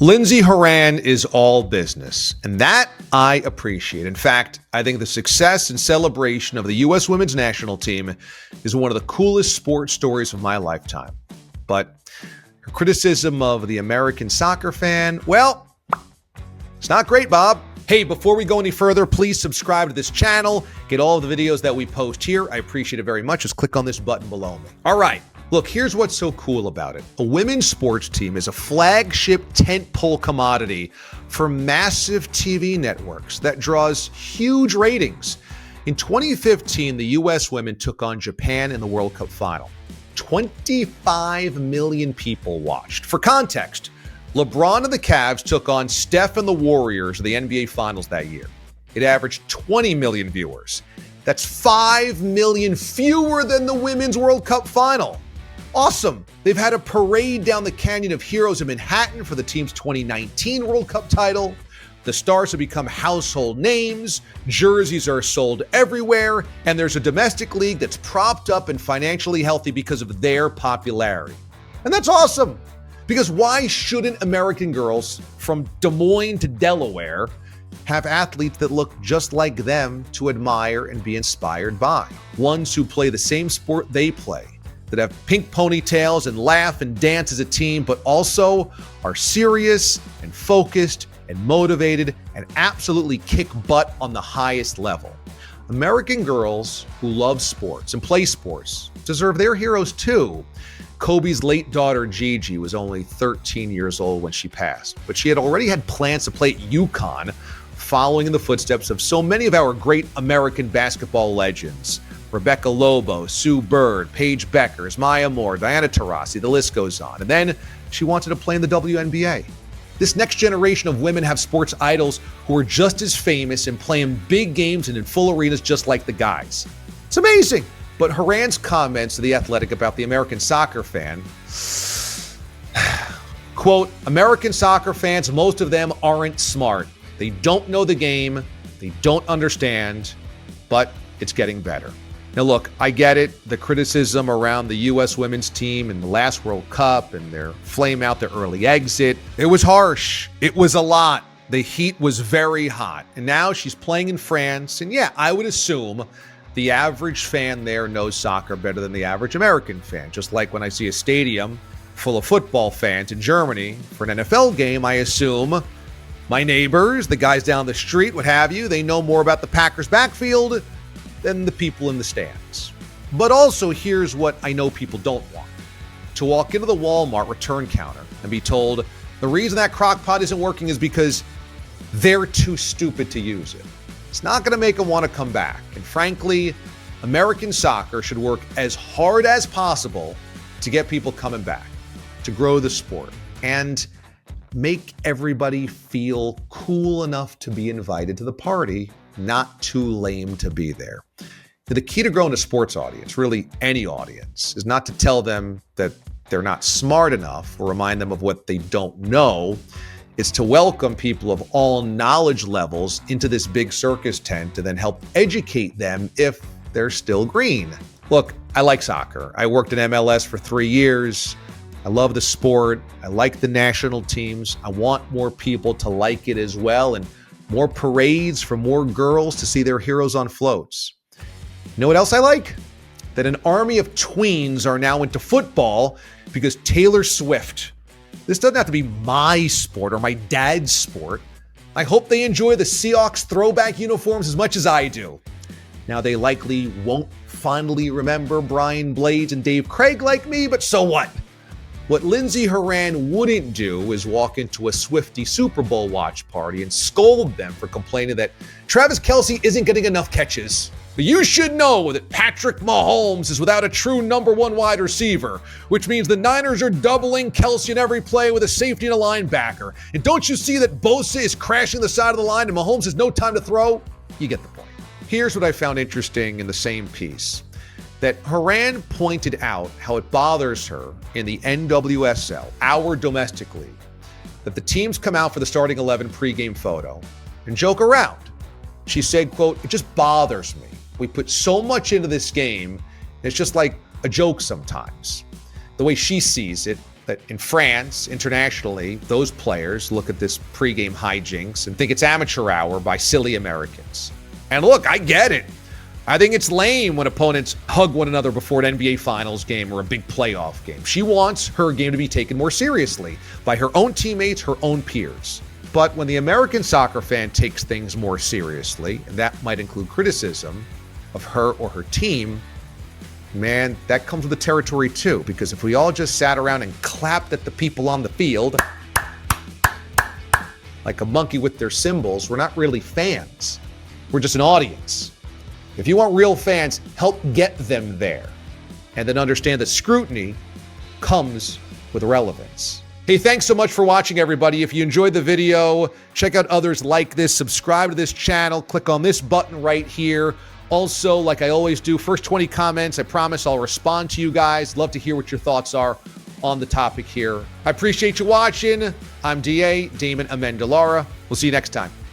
Lindsey Horan is all business, and that I appreciate. In fact, I think the success and celebration of the U.S. women's national team is one of the coolest sports stories of my lifetime. But her criticism of the American soccer fan, well, it's not great, Bob. Hey, before we go any further, please subscribe to this channel. Get all of the videos that we post here. I appreciate it very much. Just click on this button below me. All right. Look, here's what's so cool about it. A women's sports team is a flagship tentpole commodity for massive TV networks that draws huge ratings. In 2015, the U.S. women took on Japan in the World Cup final. 25 million people watched. For context, LeBron and the Cavs took on Steph and the Warriors in the NBA Finals that year. It averaged 20 million viewers. That's 5 million fewer than the Women's World Cup final. Awesome. They've had a parade down the Canyon of Heroes in Manhattan for the team's 2019 World Cup title. The stars have become household names, jerseys are sold everywhere, and there's a domestic league that's propped up and financially healthy because of their popularity. And that's awesome, because why shouldn't American girls from Des Moines to Delaware have athletes that look just like them to admire and be inspired by? Ones who play the same sport they play, that have pink ponytails and laugh and dance as a team, but also are serious and focused and motivated and absolutely kick butt on the highest level. American girls who love sports and play sports deserve their heroes too. Kobe's late daughter Gigi was only 13 years old when she passed, but she had already had plans to play at UConn, following in the footsteps of so many of our great American basketball legends. Rebecca Lobo, Sue Bird, Paige Beckers, Maya Moore, Diana Taurasi, the list goes on. And then she wanted to play in the WNBA. This next generation of women have sports idols who are just as famous and playing big games and in full arenas just like the guys. It's amazing. But Horan's comments to The Athletic about the American soccer fan, quote, American soccer fans, most of them aren't smart. They don't know the game. They don't understand, but it's getting better. Now, look, I get it. The criticism around the U.S. women's team in the last World Cup and their flame out their early exit, it was harsh. It was a lot. The heat was very hot. And now she's playing in France. And yeah, I would assume the average fan there knows soccer better than the average American fan. Just like when I see a stadium full of football fans in Germany for an NFL game, I assume my neighbors, the guys down the street, what have you, they know more about the Packers backfield than the people in the stands. But also, here's what I know people don't want. To walk into the Walmart return counter and be told the reason that crock pot isn't working is because they're too stupid to use it. It's not going to make them want to come back. And frankly, American soccer should work as hard as possible to get people coming back, to grow the sport, and make everybody feel cool enough to be invited to the party, not too lame to be there. The key to growing a sports audience, really any audience, is not to tell them that they're not smart enough or remind them of what they don't know. It's to welcome people of all knowledge levels into this big circus tent and then help educate them if they're still green. Look, I like soccer. I worked in MLS for 3 years. I love the sport. I like the national teams. I want more people to like it as well, and more parades for more girls to see their heroes on floats. You know what else I like? That an army of tweens are now into football because Taylor Swift. This doesn't have to be my sport or my dad's sport. I hope they enjoy the Seahawks throwback uniforms as much as I do. Now, they likely won't fondly remember Brian Blades and Dave Craig like me, but so what? What Lindsey Horan wouldn't do is walk into a Swiftie Super Bowl watch party and scold them for complaining that Travis Kelce isn't getting enough catches. But you should know that Patrick Mahomes is without a true number one wide receiver, which means the Niners are doubling Kelce in every play with a safety and a linebacker. And don't you see that Bosa is crashing the side of the line and Mahomes has no time to throw? You get the point. Here's what I found interesting in the same piece. That Horan pointed out how it bothers her in the NWSL, our domestic league, that the teams come out for the starting 11 pregame photo and joke around. She said, quote, "It just bothers me. We put so much into this game, it's just like a joke sometimes." The way she sees it, that in France, internationally, those players look at this pregame hijinks and think it's amateur hour by silly Americans. And look, I get it. I think it's lame when opponents hug one another before an NBA Finals game or a big playoff game. She wants her game to be taken more seriously by her own teammates, her own peers. But when the American soccer fan takes things more seriously, and that might include criticism of her or her team, man, that comes with the territory too. Because if we all just sat around and clapped at the people on the field like a monkey with their cymbals, we're not really fans. We're just an audience. If you want real fans, help get them there. And then understand that scrutiny comes with relevance. Hey, thanks so much for watching, everybody. If you enjoyed the video, check out others like this, subscribe to this channel, click on this button right here. Also, like I always do, first 20 comments, I promise I'll respond to you guys. Love to hear what your thoughts are on the topic here. I appreciate you watching. I'm DA, Damon Amendolara. We'll see you next time.